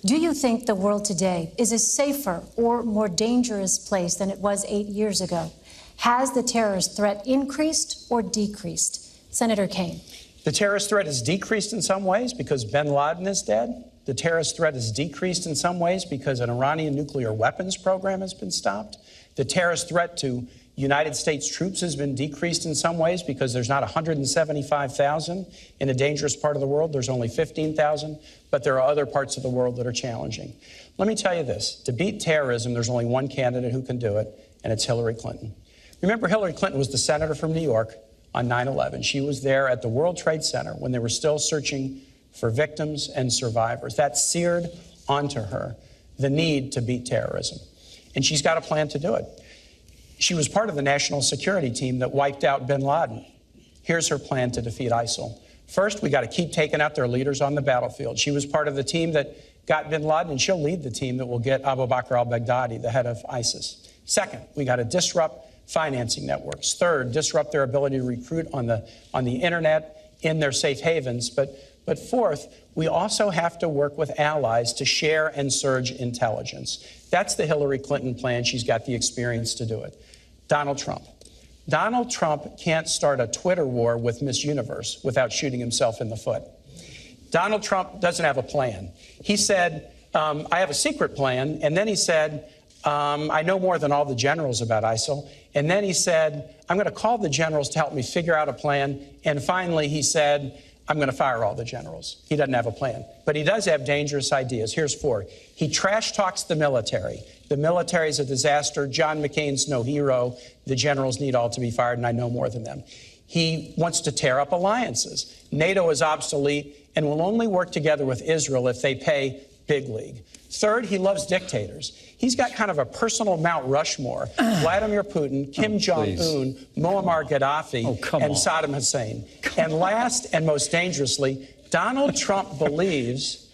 Do you think the world today is a safer or more dangerous place than it was 8 years ago? Has the terrorist threat increased or decreased? Senator Kaine. The terrorist threat has decreased in some ways because bin Laden is dead. The terrorist threat has decreased in some ways because an Iranian nuclear weapons program has been stopped. The terrorist threat to United States troops has been decreased in some ways because there's not 175,000 in a dangerous part of the world. There's only 15,000, but there are other parts of the world that are challenging. Let me tell you this. To beat terrorism, there's only one candidate who can do it, and it's Hillary Clinton. Remember, Hillary Clinton was the senator from New York on 9/11. She was there at the World Trade Center when they were still searching for victims and survivors. That seared onto her the need to beat terrorism. And she's got a plan to do it. She was part of the national security team that wiped out bin Laden. Here's her plan to defeat ISIL. First, we got to keep taking out their leaders on the battlefield. She was part of the team that got bin Laden, and she'll lead the team that will get Abu Bakr al-Baghdadi, the head of ISIS. Second, we got to disrupt financing networks. Third, disrupt their ability to recruit on the internet in their safe havens. But fourth, we also have to work with allies to share and surge intelligence. That's the Hillary Clinton plan. She's got the experience to do it. Donald Trump. Donald Trump can't start a Twitter war with Miss Universe without shooting himself in the foot. Donald Trump doesn't have a plan. He said, I have a secret plan. And then he said, I know more than all the generals about ISIL. And then he said, I'm going to call the generals to help me figure out a plan. And finally, he said, I'm going to fire all the generals. He doesn't have a plan. But he does have dangerous ideas. Here's four. He trash talks the military. The military is a disaster. John McCain's no hero. The generals need all to be fired, and I know more than them. He wants to tear up alliances. NATO is obsolete and will only work together with Israel if they pay big league. Third, he loves dictators. He's got kind of a personal Mount Rushmore. Vladimir Putin, Kim Jong-un, Muammar Gaddafi, and Saddam Hussein. And last and most dangerously, Donald Trump believes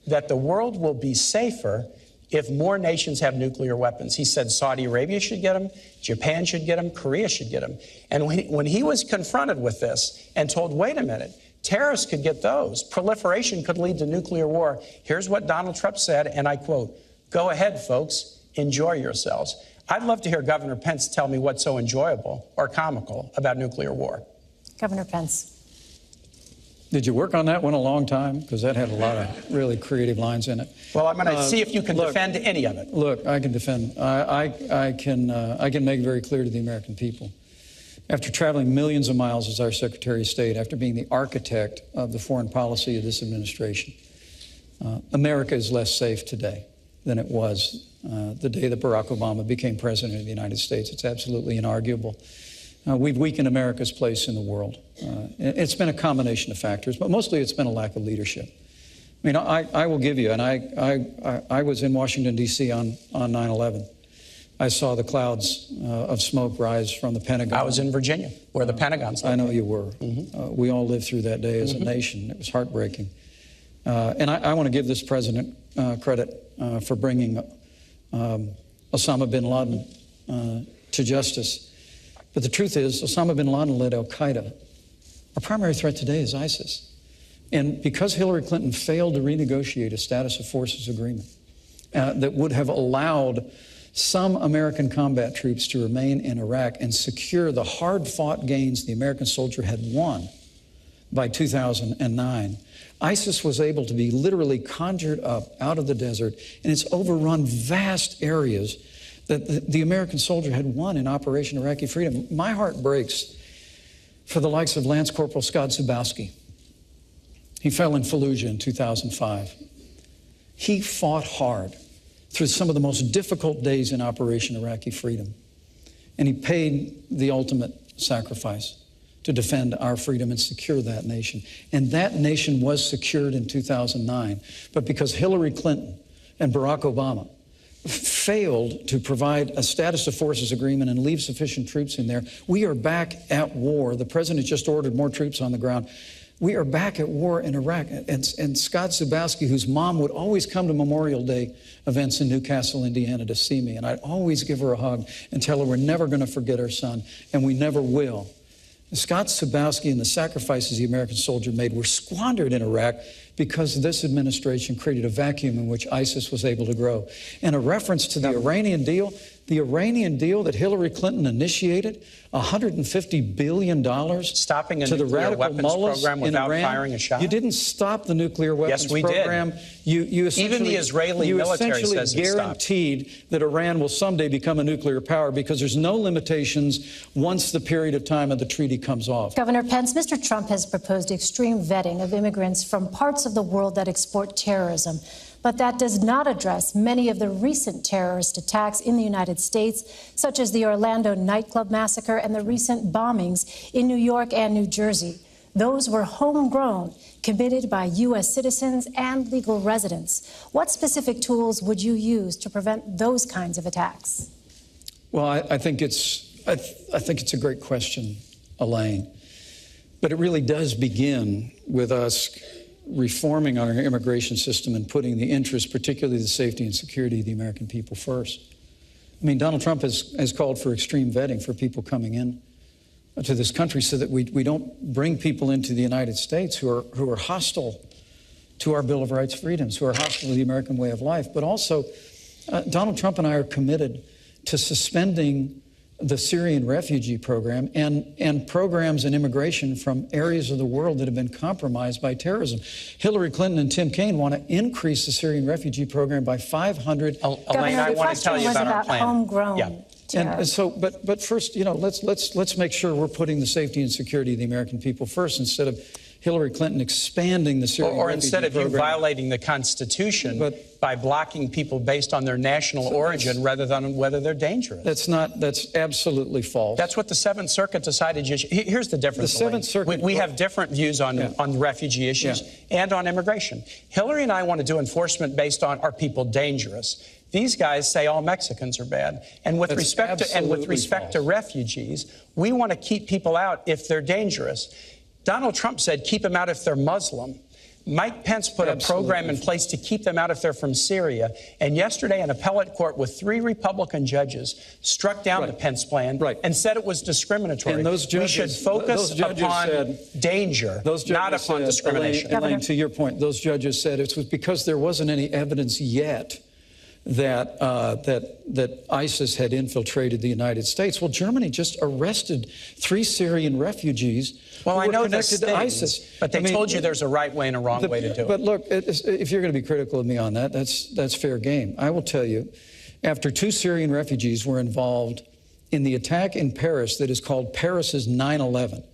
that the world will be safer if more nations have nuclear weapons. He said Saudi Arabia should get them, Japan should get them, Korea should get them. And when he was confronted with this and told, wait a minute, terrorists could get those. Proliferation could lead to nuclear war. Here's what Donald Trump said, and I quote, "Go ahead, folks, enjoy yourselves." I'd love to hear Governor Pence tell me what's so enjoyable or comical about nuclear war. Governor Pence. Did you work on that one a long time? Because that had a lot of really creative lines in it. Well, I'm going to see if you can defend any of it. Look, I can defend. I can make it very clear to the American people. After traveling millions of miles as our Secretary of State, after being the architect of the foreign policy of this administration, America is less safe today than it was the day that Barack Obama became President of the United States. It's absolutely inarguable. We've weakened America's place in the world. It's been a combination of factors, but mostly it's been a lack of leadership. I mean, I will give you, and I was in Washington, D.C. on 9/11. I saw the clouds of smoke rise from the Pentagon. I was in Virginia, where the Pentagon's located. I know you were. Mm-hmm. We all lived through that day as a nation. It was heartbreaking. And I want to give this president credit for bringing Osama bin Laden to justice. But the truth is, Osama bin Laden led al-Qaeda. Our primary threat today is ISIS. And because Hillary Clinton failed to renegotiate a status of forces agreement that would have allowed some American combat troops to remain in Iraq and secure the hard-fought gains the American soldier had won by 2009, ISIS was able to be literally conjured up out of the desert, and it's overrun vast areas that the American soldier had won in Operation Iraqi Freedom. My heart breaks for the likes of Lance Corporal Scott Zubowski. He fell in Fallujah in 2005. He fought hard through some of the most difficult days in Operation Iraqi Freedom. And he paid the ultimate sacrifice to defend our freedom and secure that nation. And that nation was secured in 2009. But because Hillary Clinton and Barack Obama failed to provide a status of forces agreement and leave sufficient troops in there, we are back at war. The president just ordered more troops on the ground. We are back at war in Iraq. And Scott Zubowski, whose mom would always come to Memorial Day events in Newcastle, Indiana to see me, and I'd always give her a hug and tell her we're never going to forget our son, and we never will. Scott Zubowski and the sacrifices the American soldier made were squandered in Iraq because this administration created a vacuum in which ISIS was able to grow. And a reference to the Iranian deal that Hillary Clinton initiated, $150 billion stopping a to the nuclear radical weapons mullahs program without in Iran. firing a shot. You didn't stop the nuclear weapons Yes, we program. did. You Even the Israeli military says it stopped. guaranteed that Iran will someday become a nuclear power because there's no limitations once the period of time of the treaty comes off. Governor Pence, Mr. Trump has proposed extreme vetting of immigrants from parts of the world that export terrorism. But that does not address many of the recent terrorist attacks in the United States, such as the Orlando nightclub massacre and the recent bombings in New York and New Jersey. Those were homegrown, committed by U.S. citizens and legal residents. What specific tools would you use to prevent those kinds of attacks? Well, I think it's a great question, Elaine. But it really does begin with us reforming our immigration system and putting the interests, particularly the safety and security of the American people first. I mean, Donald Trump has called for extreme vetting for people coming in to this country so that we don't bring people into the United States who are hostile to our Bill of Rights freedoms, who are hostile to the American way of life. But also, Donald Trump and I are committed to suspending the Syrian refugee program and programs in immigration from areas of the world that have been compromised by terrorism. Hillary Clinton and Tim Kaine want to increase the Syrian refugee program by 500. Elaine, I want to tell you about our plan. Homegrown. Yeah. And so, but first, let's make sure we're putting the safety and security of the American people first instead of Hillary Clinton expanding the Syrian refugee program. Or instead of you violating the Constitution by blocking people based on their national origin rather than on whether they're dangerous. That's absolutely false. That's what the Seventh Circuit decided. Here's the difference. The Seventh Circuit. We have different views on refugee issues and on immigration. Hillary and I want to do enforcement based on, are people dangerous? These guys say all Mexicans are bad. And with respect to refugees, we want to keep people out if they're dangerous. Donald Trump said keep them out if they're Muslim. Mike Pence put a program in place to keep them out if they're from Syria. And yesterday, an appellate court with 3 Republican judges struck down the Pence plan and said it was discriminatory. And those judges, we should focus upon danger, not upon discrimination. Elaine, to your point, those judges said it was because there wasn't any evidence yet that ISIS had infiltrated the United States. Well, Germany just arrested 3 Syrian refugees who were connected to ISIS. But they told you there's a right way and a wrong way to do it. But look, if you're going to be critical of me on that, that's fair game. I will tell you, after 2 Syrian refugees were involved in the attack in Paris that is called Paris's 9/11,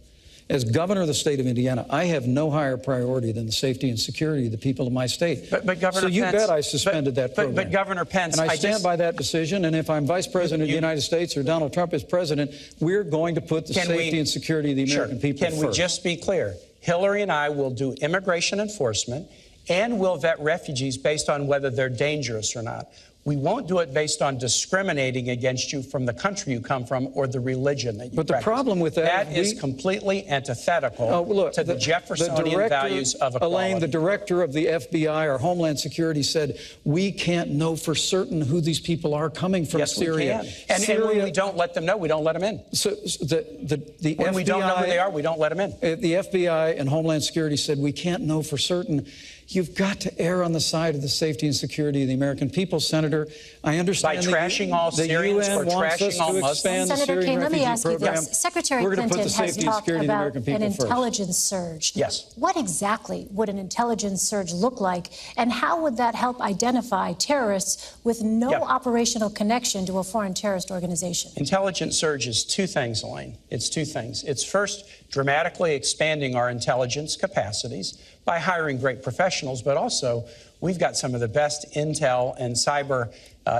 as governor of the state of Indiana, I have no higher priority than the safety and security of the people of my state. But Governor so you Pence, bet I suspended that program. But Governor Pence, and I stand by that decision. And if I'm vice president of the United States or Donald Trump is president, we're going to put the safety and security of the American people first. Can we just be clear? Hillary and I will do immigration enforcement and we'll vet refugees based on whether they're dangerous or not. We won't do it based on discriminating against you from the country you come from or the religion that you practice. But the problem with that is completely antithetical to the Jeffersonian values of equality. Elaine, the director of the FBI or Homeland Security said, we can't know for certain who these people are coming from Syria. Yes, we can. And when we don't let them know, we don't let them in. So the when FBI, we don't know who they are, we don't let them in. The FBI and Homeland Security said, we can't know for certain. You've got to err on the side of the safety and security of the American people, Senator. I understand by trashing all Syrians or trashing all Muslims. Senator Kaine, let me ask you this. Secretary Clinton has talked about an intelligence surge. Yes. What exactly would an intelligence surge look like, and how would that help identify terrorists with no operational connection to a foreign terrorist organization? Intelligence surge is 2 things, Elaine. It's 2 things. It's first, dramatically expanding our intelligence capacities by hiring great professionals, but also we've got some of the best intel and cyber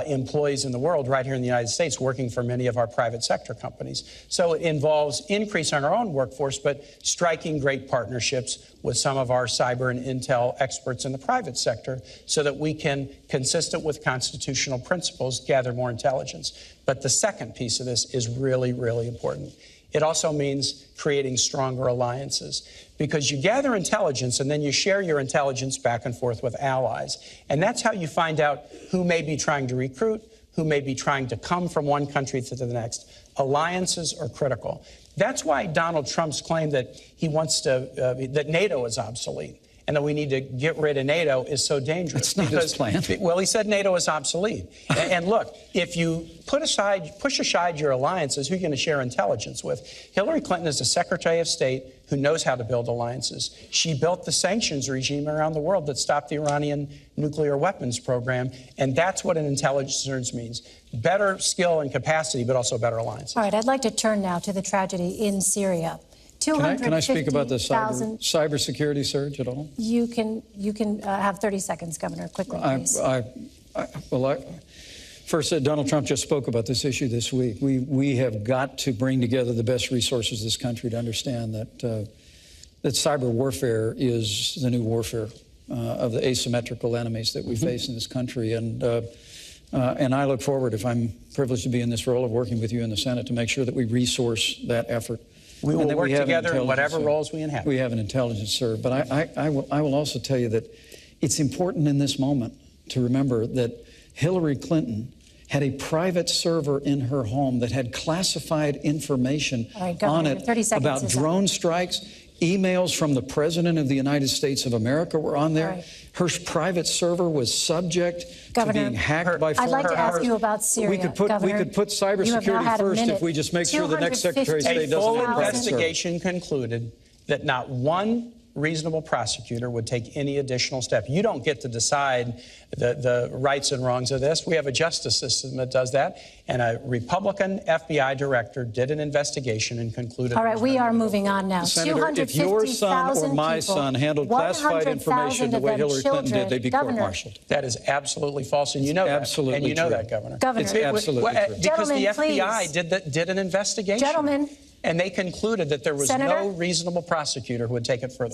employees in the world right here in the United States working for many of our private sector companies. So it involves increasing our own workforce, but striking great partnerships with some of our cyber and intel experts in the private sector so that we can, consistent with constitutional principles, gather more intelligence. But the second piece of this is really, really important. It also means creating stronger alliances because you gather intelligence and then you share your intelligence back and forth with allies. And that's how you find out who may be trying to recruit, who may be trying to come from one country to the next. Alliances are critical. That's why Donald Trump's claim that he wants to, that NATO is obsolete and that we need to get rid of NATO is so dangerous. That's not his plan. Well, he said NATO is obsolete. And look, if you push aside your alliances, who are you going to share intelligence with? Hillary Clinton is the Secretary of State who knows how to build alliances. She built the sanctions regime around the world that stopped the Iranian nuclear weapons program, and that's what an intelligence means. Better skill and capacity, but also better alliances. All right, I'd like to turn now to the tragedy in Syria. Can I speak about the cybersecurity surge at all? You can have 30 seconds, Governor, quickly, please. First, Donald Trump just spoke about this issue this week. We have got to bring together the best resources of this country to understand that that cyber warfare is the new warfare of the asymmetrical enemies that we face in this country. And I look forward, if I'm privileged to be in this role, of working with you in the Senate to make sure that we resource that effort. We will work together in whatever roles we inhabit. We have an intelligence serve. But I will also tell you that it's important in this moment to remember that Hillary Clinton had a private server in her home that had classified information on it about drone strikes. Emails from the President of the United States of America were on there. Her private server was subject to being hacked by foreign powers. I'd like to ask you about Syria, we could put cybersecurity first if we just make sure the next Secretary of State doesn't have a private server. A full investigation concluded that not one reasonable prosecutor would take any additional step. You don't get to decide the rights and wrongs of this. We have a justice system that does that. And a Republican FBI director did an investigation and concluded. All right, we are moving on now. Senator, if your son or my son handled classified information the way Hillary Clinton did, they'd be court-martialed. That is absolutely false, and you know absolutely that. And you know true. that, Governor. It's absolutely true. Because the FBI did an investigation. Gentlemen. And they concluded that there was no reasonable prosecutor who would take it further.